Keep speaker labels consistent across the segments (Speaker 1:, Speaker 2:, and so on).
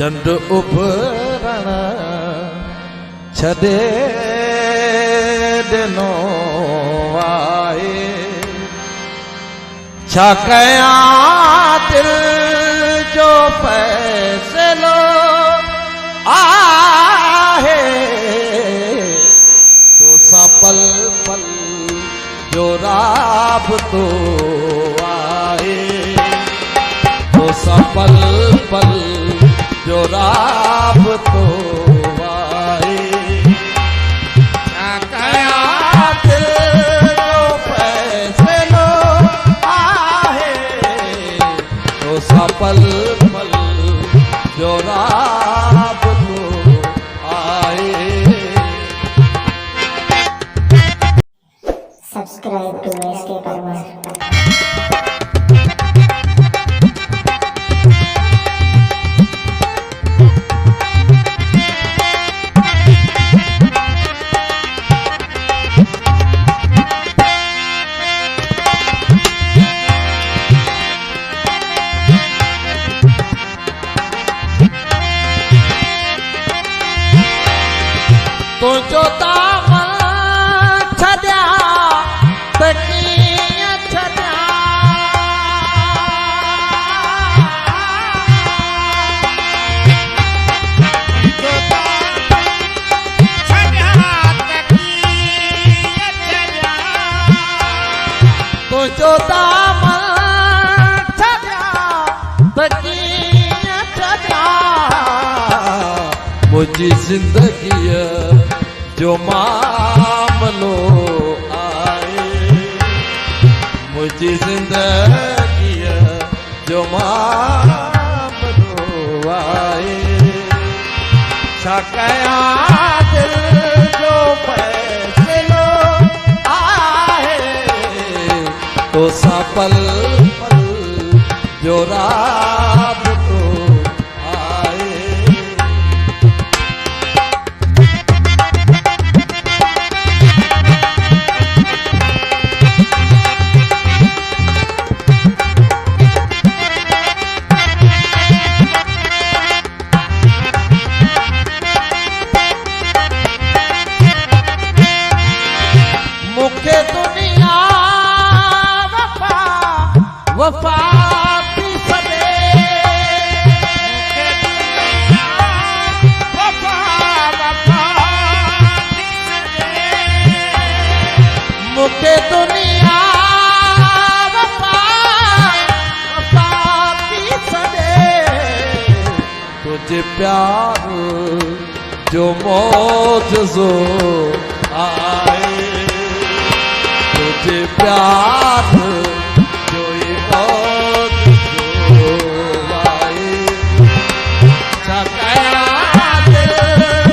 Speaker 1: चंड उभरण छदे दिनो आए छा कया दिल जो फैसलो आहे तो सा पल पल जो राबतो आए तो सा पल पल जो राबतो आए छा कया दिल जो फैसलो आहे तो सा पल पल जो राबतो आए।
Speaker 2: Subscribe to SK Parmar.
Speaker 1: तो जो दामन छड्या त कीअं छड्या
Speaker 3: जो दामन छड्या त कीअं छड्या
Speaker 1: तो जो दामन छड्या त कीअं छड्या मुंहिंजी ज़िंदगीअ जो मामलो आए मुझी जिंदगीअ जो मामलो आए छा कया दिल जो फैसलो आहे तो सा पल पल जो राबतो आए। मुखे दुनिया वफा वफा थी सॾे
Speaker 3: वफा वफा
Speaker 1: मुखे दुनिया वफा वफा थी सॾे तुझे प्यार जो मौजज़ो आए तुझे प्यार जो ये मौजज़ो आए छा कया दिल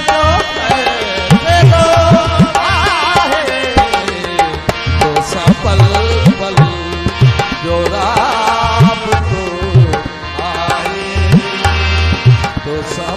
Speaker 1: जो फैसलो आहे तो सा पल पल जो राबतो आए तो सा